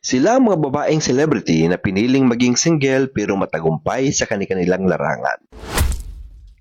Sila ang mga babaeng celebrity na piniling maging single pero matagumpay sa kanilang larangan.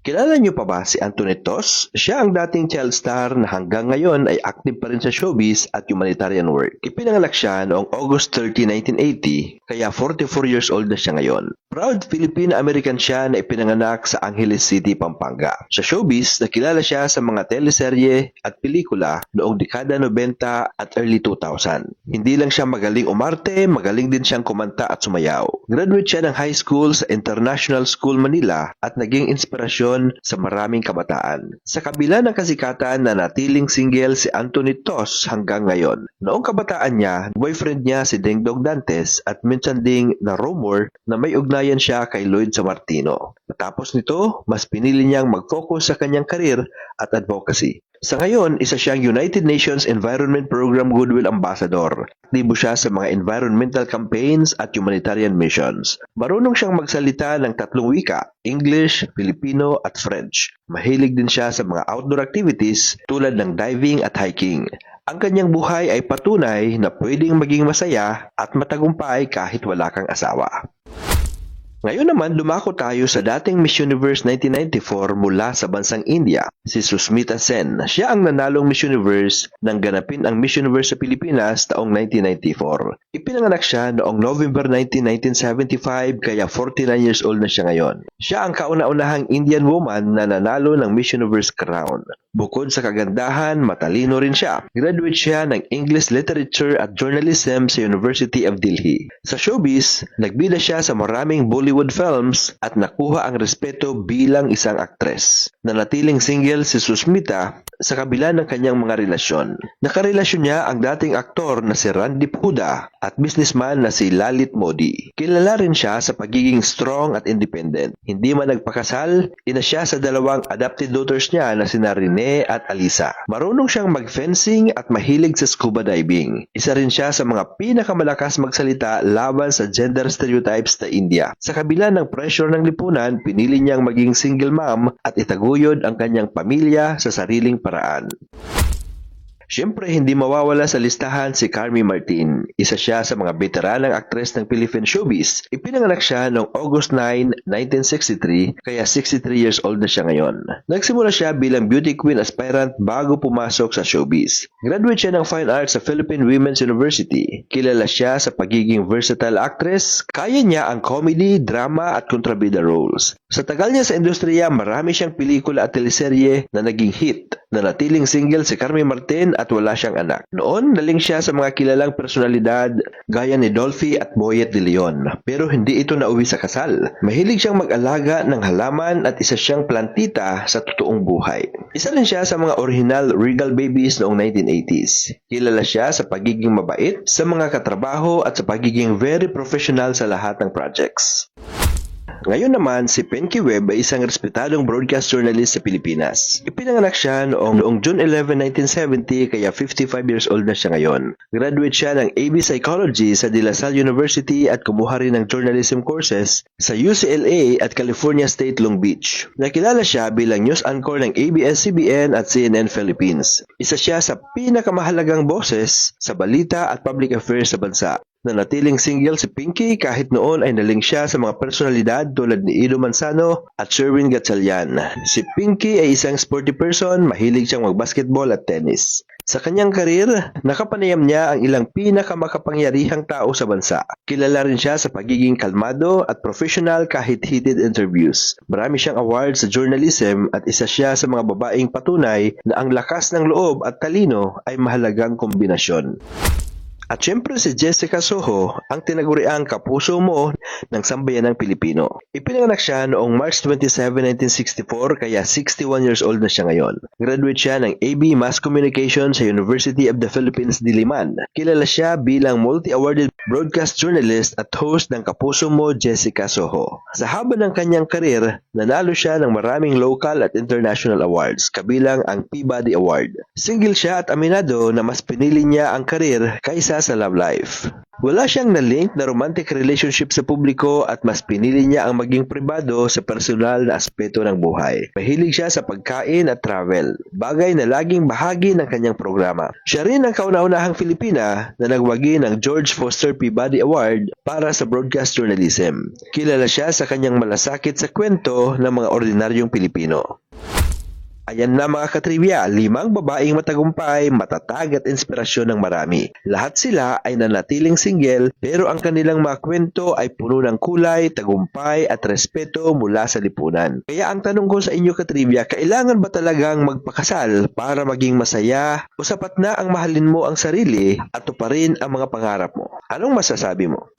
Kilala niyo pa ba si Antoinette Tos? Siya ang dating child star na hanggang ngayon ay active pa rin sa showbiz at humanitarian work. Ipinanganak siya noong August 30, 1980, kaya 44 years old na siya ngayon. Proud Filipino-American siya na ipinanganak sa Angeles City, Pampanga. Sa showbiz, nakilala siya sa mga teleserye at pelikula noong dekada 90 at early 2000. Hindi lang siya magaling umarte, magaling din siyang kumanta at sumayaw. Graduate siya ng high school sa International School Manila at naging inspirasyon sa maraming kabataan. Sa kabila ng kasikatan na natiling single si Antoinette Tos hanggang ngayon. Noong kabataan niya, boyfriend niya si Dingdong Dantes at minsan ding na rumor na may ugnayan siya kay Lloyd Sammartino. Matapos nito, mas pinili niyang mag-focus sa kanyang karir at advocacy. Sa ngayon, isa siyang United Nations Environment Program Goodwill Ambassador. Aktibo siya sa mga environmental campaigns at humanitarian missions. Marunong siyang magsalita ng 3 wika, English, Filipino at French. Mahilig din siya sa mga outdoor activities tulad ng diving at hiking. Ang kanyang buhay ay patunay na pwedeng maging masaya at matagumpay kahit wala kang asawa. Ngayon naman, dumako tayo sa dating Miss Universe 1994 mula sa bansang India, si Susmita Sen. Siya ang nanalong Miss Universe nang ganapin ang Miss Universe sa Pilipinas taong 1994. Ipinanganak siya noong November 19, 1975, kaya 49 years old na siya ngayon. Siya ang kauna-unahang Indian woman na nanalo ng Miss Universe crown. Bukod sa kagandahan, matalino rin siya. Graduate siya ng English Literature at Journalism sa University of Delhi. Sa showbiz, nagbida siya sa maraming Bollywood films at nakuha ang respeto bilang isang aktres. Nanatiling single si Susmita sa kabila ng kanyang mga relasyon. Nakarelasyon niya ang dating aktor na si Randeep Hooda at businessman na si Lalit Modi. Kilala rin siya sa pagiging strong at independent. Hindi man nagpakasal, ina siya sa 2 adopted daughters niya na sina Rene at Alisa. Marunong siyang mag-fencing at mahilig sa scuba diving. Isa rin siya sa mga pinakamalakas magsalita laban sa gender stereotypes sa India. Sa kabila ng pressure ng lipunan, pinili niyang maging single mom at itaguyod ang kanyang pamilya sa sariling paraan. Siyempre, hindi mawawala sa listahan si Carmy Martin. Isa siya sa mga veteranang aktres ng Philippine showbiz. Ipinanganak siya noong August 9, 1963, kaya 63 years old na siya ngayon. Nagsimula siya bilang beauty queen aspirant bago pumasok sa showbiz. Graduate siya ng Fine Arts sa Philippine Women's University. Kilala siya sa pagiging versatile actress. Kaya niya ang comedy, drama at kontrabida roles. Sa tagal niya sa industriya, marami siyang pelikula at teleserye na naging hit. Nanatiling single si Carmy Martin at wala siyang anak. Noon, naling siya sa mga kilalang personalidad gaya ni Dolphy at Boyet de Leon. Pero hindi ito nauwi sa kasal. Mahilig siyang mag-alaga ng halaman at isa siyang plantita sa totoong buhay. Isa rin siya sa mga original Regal Babies noong 1980s. Kilala siya sa pagiging mabait, sa mga katrabaho at sa pagiging very professional sa lahat ng projects. Ngayon naman, si Penky Webb ay isang respetadong broadcast journalist sa Pilipinas. Ipinanganak siya noong June 11, 1970, kaya 55 years old na siya ngayon. Graduate siya ng AB Psychology sa De La Salle University at kumuha rin ng journalism courses sa UCLA at California State Long Beach. Nakilala siya bilang news anchor ng ABS-CBN at CNN Philippines. Isa siya sa pinakamahalagang boses sa balita at public affairs sa bansa. Nanatiling single si Pinky kahit noon ay naling siya sa mga personalidad tulad ni Ido Manzano at Sherwin Gatchalian. Si Pinky ay isang sporty person, mahilig siyang mag-basketball at tennis. Sa kanyang karir, nakapanayam niya ang ilang pinakamakapangyarihang tao sa bansa. Kilala rin siya sa pagiging kalmado at professional kahit heated interviews. Marami siyang awards sa journalism at isa siya sa mga babaeng patunay na ang lakas ng loob at talino ay mahalagang kombinasyon. At syempre si Jessica Soho ang tinaguriang kapuso mo ng sambayanang Pilipino. Ipinanganak siya noong March 27, 1964 kaya 61 years old na siya ngayon. Graduate siya ng AB Mass Communication sa University of the Philippines, Diliman. Kilala siya bilang multi-awarded broadcast journalist at host ng Kapuso Mo, Jessica Soho. Sa haba ng kanyang karir, nanalo siya ng maraming local at international awards, kabilang ang Peabody Award. Single siya at aminado na mas pinili niya ang karir kaysa sa love life. Wala siyang na-link na romantic relationship sa publiko at mas pinili niya ang maging pribado sa personal na aspeto ng buhay. Mahilig siya sa pagkain at travel, bagay na laging bahagi ng kanyang programa. Siya rin ang kauna-unahang Filipina na nagwagi ng George Foster Peabody Award para sa broadcast journalism. Kilala siya sa kanyang malasakit sa kwento ng mga ordinaryong Pilipino. Ayan na mga katrivia, 5 babaeng matagumpay, matatag at inspirasyon ng marami. Lahat sila ay nanatiling single pero ang kanilang mga kwento ay puno ng kulay, tagumpay at respeto mula sa lipunan. Kaya ang tanong ko sa inyo katrivia, kailangan ba talagang magpakasal para maging masaya o sapat na ang mahalin mo ang sarili at tuparin ang mga pangarap mo? Anong masasabi mo?